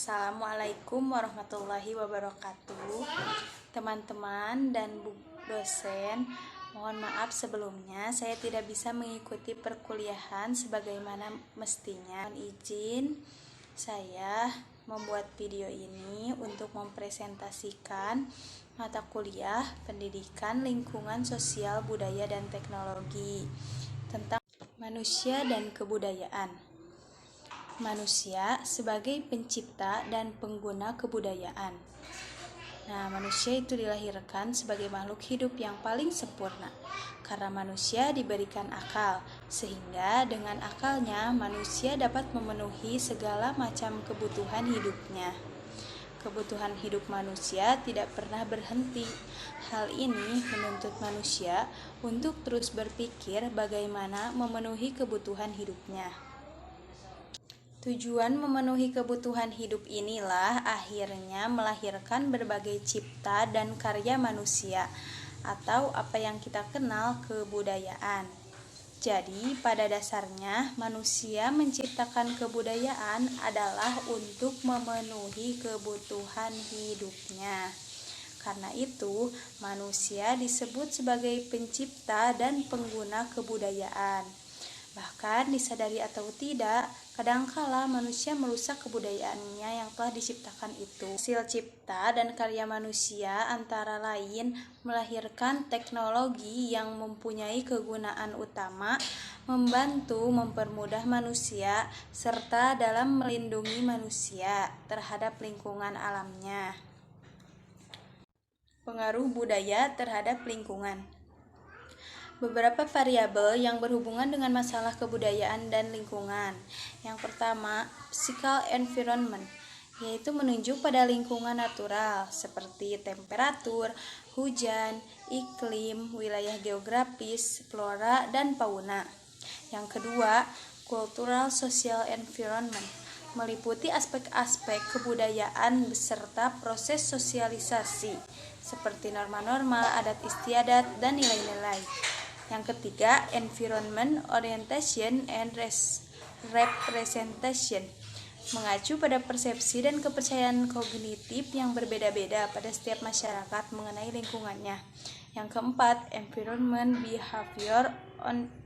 Assalamualaikum warahmatullahi wabarakatuh. Teman-teman dan Bu dosen, mohon maaf sebelumnya saya tidak bisa mengikuti perkuliahan sebagaimana mestinya. Mohon izin saya membuat video ini untuk mempresentasikan mata kuliah Pendidikan Lingkungan Sosial Budaya dan Teknologi tentang manusia dan kebudayaan. Manusia sebagai pencipta dan pengguna kebudayaan. Nah, manusia itu dilahirkan sebagai makhluk hidup yang paling sempurna karena manusia diberikan akal, sehingga dengan akalnya manusia dapat memenuhi segala macam kebutuhan hidupnya. Kebutuhan hidup manusia tidak pernah berhenti. Hal ini menuntut manusia untuk terus berpikir bagaimana memenuhi kebutuhan hidupnya. Tujuan memenuhi kebutuhan hidup inilah akhirnya melahirkan berbagai cipta dan karya manusia, atau apa yang kita kenal kebudayaan. Jadi, pada dasarnya manusia menciptakan kebudayaan adalah untuk memenuhi kebutuhan hidupnya. Karena itu, manusia disebut sebagai pencipta dan pengguna kebudayaan. Bahkan disadari atau tidak, kadangkala manusia merusak kebudayaannya yang telah diciptakan itu. Hasil cipta dan karya manusia antara lain melahirkan teknologi yang mempunyai kegunaan utama, membantu mempermudah manusia, serta dalam melindungi manusia terhadap lingkungan alamnya. Pengaruh budaya terhadap lingkungan. Beberapa variabel yang berhubungan dengan masalah kebudayaan dan lingkungan. Yang pertama, physical environment, yaitu menunjuk pada lingkungan natural seperti temperatur, hujan, iklim, wilayah geografis, flora, dan fauna. Yang kedua, cultural social environment, meliputi aspek-aspek kebudayaan beserta proses sosialisasi seperti norma-norma, adat istiadat, dan nilai-nilai. Yang ketiga, environment orientation and representation, mengacu pada persepsi dan kepercayaan kognitif yang berbeda-beda pada setiap masyarakat mengenai lingkungannya. Yang keempat, environment behavior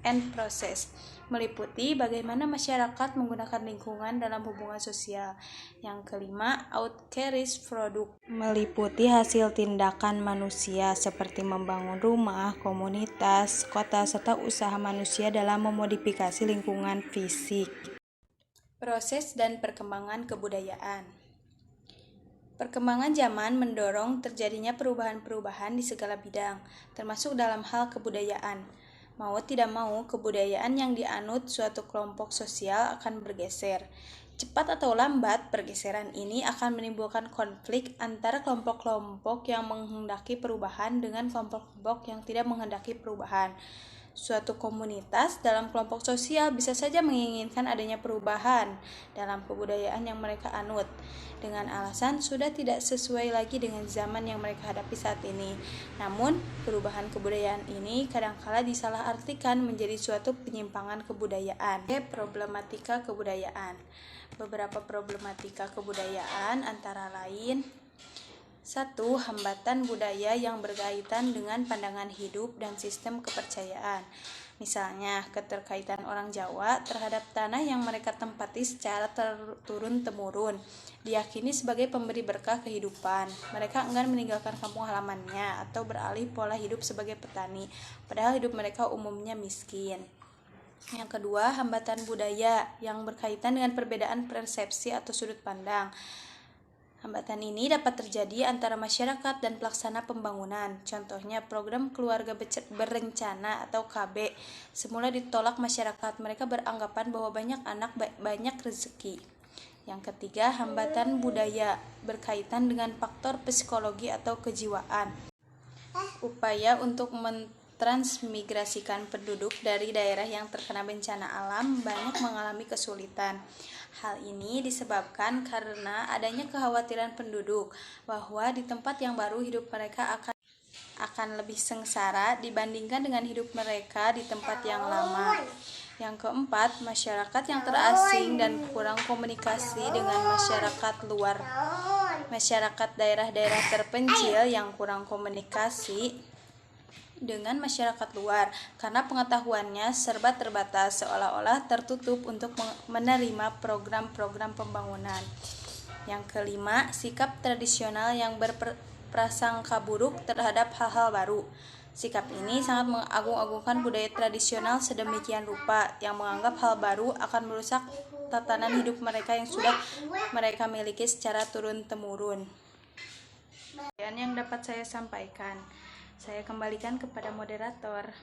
and process, meliputi bagaimana masyarakat menggunakan lingkungan dalam hubungan sosial. Yang kelima, outcarriage product, meliputi hasil tindakan manusia seperti membangun rumah, komunitas, kota, serta usaha manusia dalam memodifikasi lingkungan fisik. Proses dan perkembangan kebudayaan. Perkembangan zaman mendorong terjadinya perubahan-perubahan di segala bidang, termasuk dalam hal kebudayaan. Mau tidak mau, kebudayaan yang dianut suatu kelompok sosial akan bergeser. Cepat atau lambat, pergeseran ini akan menimbulkan konflik antara kelompok-kelompok yang menghendaki perubahan dengan kelompok-kelompok yang tidak menghendaki perubahan. Suatu komunitas dalam kelompok sosial bisa saja menginginkan adanya perubahan dalam kebudayaan yang mereka anut, dengan alasan sudah tidak sesuai lagi dengan zaman yang mereka hadapi saat ini. Namun, perubahan kebudayaan ini kadangkala disalahartikan menjadi suatu penyimpangan kebudayaan. Problematika kebudayaan. Beberapa problematika kebudayaan antara lain: 1. Hambatan budaya yang berkaitan dengan pandangan hidup dan sistem kepercayaan. Misalnya, keterkaitan orang Jawa terhadap tanah yang mereka tempati secara turun-temurun diyakini sebagai pemberi berkah kehidupan. Mereka enggan meninggalkan kampung halamannya atau beralih pola hidup sebagai petani, padahal hidup mereka umumnya miskin. Yang kedua, hambatan budaya yang berkaitan dengan perbedaan persepsi atau sudut pandang. Hambatan ini dapat terjadi antara masyarakat dan pelaksana pembangunan. Contohnya, program keluarga berencana atau KB semula ditolak masyarakat. Mereka beranggapan bahwa banyak anak banyak rezeki. Yang ketiga, hambatan budaya berkaitan dengan faktor psikologi atau kejiwaan. Upaya untuk transmigrasikan penduduk dari daerah yang terkena bencana alam banyak mengalami kesulitan. Hal ini disebabkan karena adanya kekhawatiran penduduk bahwa di tempat yang baru hidup mereka akan lebih sengsara dibandingkan dengan hidup mereka di tempat yang lama. Yang keempat, masyarakat yang terasing dan kurang komunikasi dengan masyarakat luar. Masyarakat daerah-daerah terpencil yang kurang komunikasi dengan masyarakat luar karena pengetahuannya serba terbatas, seolah-olah tertutup untuk menerima program-program pembangunan. Yang kelima, sikap tradisional yang berprasangka buruk terhadap hal-hal baru. Sikap ini sangat mengagung-agungkan budaya tradisional sedemikian rupa yang menganggap hal baru akan merusak tatanan hidup mereka yang sudah mereka miliki secara turun-temurun. Yang dapat saya sampaikan, saya kembalikan kepada moderator.